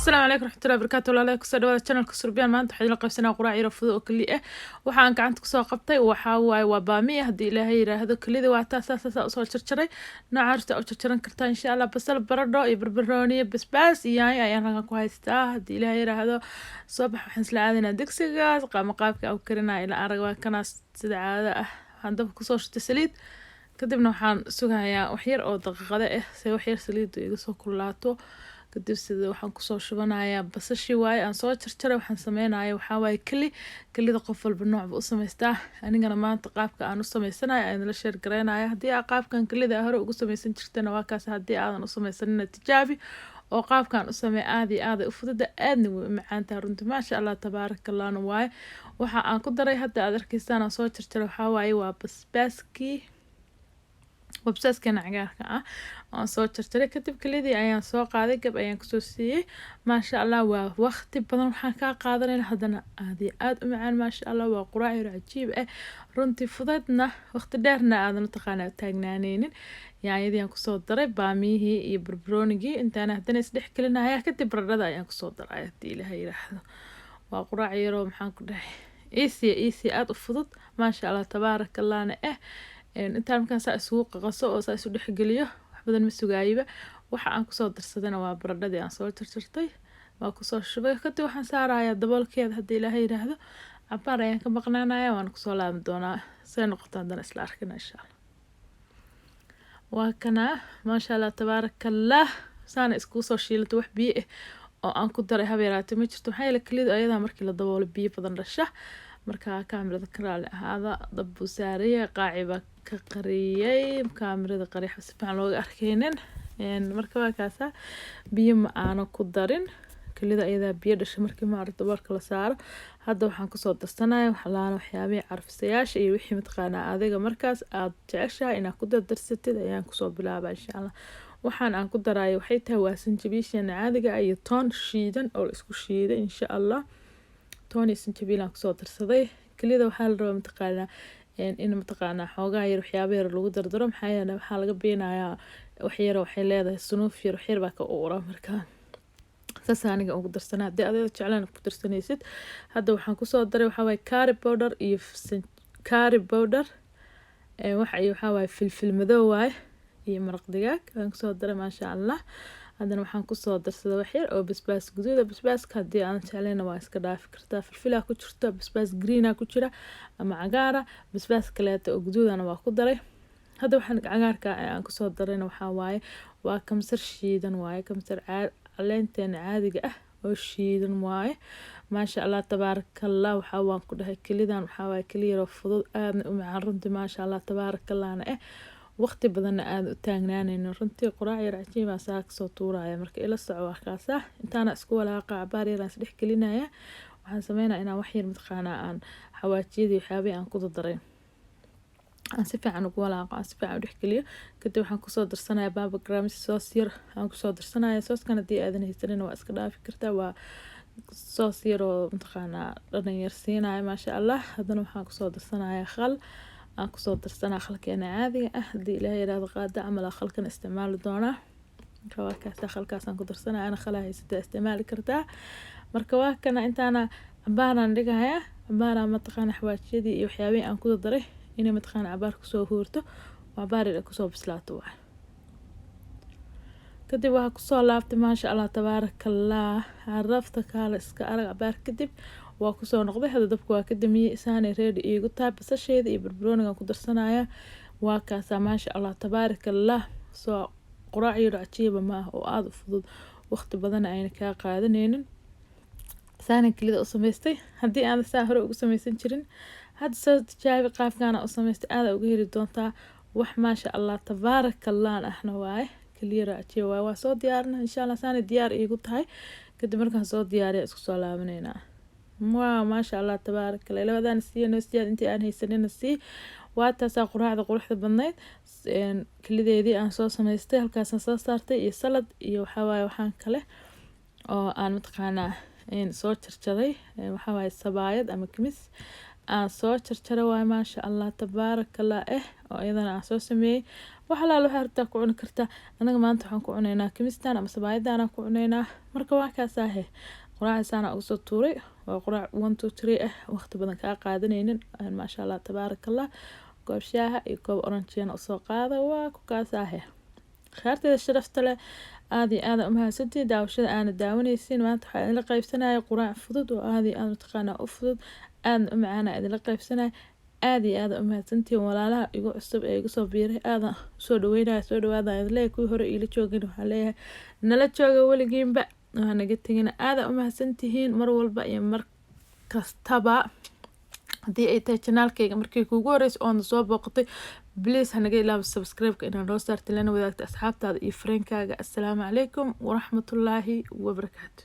السلام عليكم ورحمة الله وبركاته. ولا ku soo dhawaada channelka Surbiyaan maanta waxaan la qaybsanaa quraac yar oo fudud oo kaliya waxaan gacanta ku soo qabtay waxa waaye waa baamiye hadii Ilaahay yiraahdo kalida waa taas u soo jarjaray noocaarta u jarjaran kartaa insha Allah basal baradho iyo barbarooni basbaas iyo yaanyo ayaan halkan ku haystaa hadii Ilaahay yiraahdo soo bax waxaan isla aadinaa digsigaas qaabka u karinaa ila arag waa kana sida caada ah waxaan dab ku soo shitay saliid kadibna waxaan sugayaa wax yar oo daqiiqado ah si wax yar saliid iga soo kulaato kadib sida waxaan ku soo shubanayaa basashii waaye aan soo jarjaray waxaan sameynayaa waxa waaye kalida qof walba nooc u sameystaa anigana maanta qaabka aan u sameysanayo aan la share gareynayaa hadii aad qaabkan kalida hore ugu sameysan jirtana waa kaas hadii aadan u sameysanina tijaabi oo qaabkan u sameey aad u fudud aadna u macaan tahay runtii ma sha Allah tabarakallah waaye waxa aan ku daray hadda aad arkaysaan aan soo jarjaray waxa waaye waa basbaaskii wabsaaskan cagaarka ah aan soo jarjaray kadib kalidii ayaan soo qaaday gab ayaan ku soo siiyay ma sha Allah waa waqti badan waxaan ka qaadanay hadana aad u macaan ma sha Allah waa quraac yar cajiib ah runtii fududna waqti dheerna aadan taqaana taagnaaneen yaayadii aan ku soo daray baamiyihii iyo barbaroonigii intaan hadana isdhex kalinaaya kadib baradhada ayaan ku soo daray hadii Ilaahay yiraahdo waa quraac yar oo maxaan ku dhahay easy aad u fudud ma sha Allah tabarakallah intaan markaas isugu qaso oo isu dhex galiyo wax badan ma sugayba waxa aan ku soo darsadana waa baradhadii aan soo jarjartay waa ku soo shubay kadib waxaan saarayaa daboolkeeda hadii Ilaahay yiraahdo abaar ayaan ka maqnaanayaa waan ku soo laaban doonaa soo noqoto hadana isla arkina insha Allah waa kana ma sha Allah tabarakallah saana isku soo shiilto wax biyo oo aan ku daray habeeraatay ma jirto waxay la kaliya ayada markii la daboolo biyo badan dhasha marka kaamirada karaale ahaada dabbu saaraya qaaciba ka qariyay kaamirada qariix si fiican looga arkaynin marka waa kaasa biyo ma aana ku darin kalida ayada biyo dhashay markii ma aragto barka la saaro hadda waxaan ku soo darsanayaa waxyaabaha carfisayaasha iyo wixii matqaana adiga markaas aad jeceshahay inaad ku darsatid ayaan ku soo bilaabaa insha Allah waxaan aan ku darayo waxay tahay waa sanjabiishan caadiga iyo toon shiidan oo isku shiiday insha Allah tooni sanjabiil aan ku soo darsaday kalida waxa la rabaa matqaana in matqaana xoogaa yar waxyaabo yar lagu dardaro maxaa yeelay waxa laga beenayaa wax yar waxay leedahay sunuuf yar wax yar baa ka uura markaa sasaaniga ugu darsanaa hadii aad jeclaan ku darsanaysid hadda waxaan ku soo daray waxa waaye curry powder iyo waxa waaye filfil madow waaye iyo maraq digaag aan ku soo daray ma sha Allah hadana waxaan ku soo darsaday wax yar oo basbaas guduud basbaaska hadii aan jeclaan waa iska dhaafi kartaa filfil ku jirto basbaas green ku jira ama cagaar basbaas kale oo guduudana waa ku daray hadda waxaan cagaarka aan ku soo darayna waxa waaye waa kamsar shiidan waaye kamsar caleenteen caadiga ah oo shiidan waaye ma sha Allah tabarakallah waxa waan ku dhahay kalidan waxa waaye kaliya fudud aad u macaan runtii ma sha Allah tabarakallah waqti badan aad u taagnaanayno runtii quraac yar cajiib ah saak soo tuuraya marka ila soco kaas intaana isku walaaqa cabaar yar aan dhex gelinaya waxaan sameeynaa inaan wax yar matqaana aan xawaajiyadii waxyaabay aan ku daray aan si fiican ugu walaaqa aan si fiican u dhex geliyo kadib waxaan ku soo darsanayaa baba grams sauce yar aan ku soo darsanayaa sauce-kan hadii aadan haysanin waa iska dhaafi kartaa waa sauce yar oo matqaana dhadhan yar siinaya ma sha Allah hadana waxaan ku soo darsanayaa khal aan ku soo darsanaa khalkeena caadiga ah hadii Ilaahay yiraahdo qaada amal khalkan isticmaali doona waa kaas khalkaas aan ku darsanaa ana khalaha haysta isticmaali kartaa marka waa kana intaana cabaaraan dhigayaa cabaaraan matqaana xawaajiyadii iyo waxyaabay aan ku daray inay matqaana cabaar ku soo hoorto waa baari ku soo bislaato waa kadib waxa ku soo laabtay ma sha Allah tabarakallah arafta kala iska arag cabaar kadib waa ku soo noqday hada dabka waa ka damiyay isaanay ready iigu tahay basasheeda iyo barbarooniga ku darsanaya waa kaas ma sha Allah tabarakallah soo quraac yar cajiib ma oo aad u fudud waqti badan ayna ka qaadanaynin saanan kalida u sameystay hadii aan saa hore ugu sameysan jirin hadda soo tijaabi qaabkan u sameystay aad uga heli doontaa wax ma sha Allah tabarakallah ahna waaye kaliya cajiib waa soo diyaarna insha Allah saana diyaar iigu tahay kadib markaan soo diyaariyo isku soo laabanayna ما شاء الله تبارك الله لو هذا نسيان انتي أنا هيسنين نسي واتاسا قراعة قروحة بنايد كل ذي أنا صوص ما يستاهل كاسن صوص صارتي يسلد يوحواي وحان كله أو أنا متقانا إن صوت ترتضي وحواي الصبايد أما كمس aan soo jarjara waay maasha allah tabaarakallah oo iyadana aan soo sameeyey wax alaal waxaa rabtaa ku cuni kartaa anaga maanta waxaan ku cunaynaa kimistaan ama sabaayadaan ku cunaynaa marka waa kaasaahe quraacdaasaan ugu soo tuuray waa quraac 1 2 3 waqti badan kaa qaadanaynin maasha allah tabaarakallah koob shaaha iyo koob oranjiina usoo qaada waa ku kaasaahe khaarteeda sharafta leh aad iyo aad u mahadsantihiin daawashada aana daawanaysiin maanta waxaa idinla qaybsanaya quraac fudud oo aad iyo aad mataqaanaa u fudud aadna u macaana idinla qaybsanaya aad iyo aad u mahadsantihiin walaalaha igu cusub ee igu soo biiray aadan usoo dhaweynaya soo dhawaada idin leeyahay kuwii hore iila joogin waxaa leeyahay nala jooga weligiinba waa naga tegina aadan u mahadsantihiin mar walba iyo mar kastaba haddii ay tahay janaalkayga markii kuugu horeysa oona soo booqatay please hanaga ilaaba subscribe-ka inaan noo saarta lana wadaagta asxaabtaada iyo friendkaaga assalaamu calaykum waraxmatullaahi wabarakaatu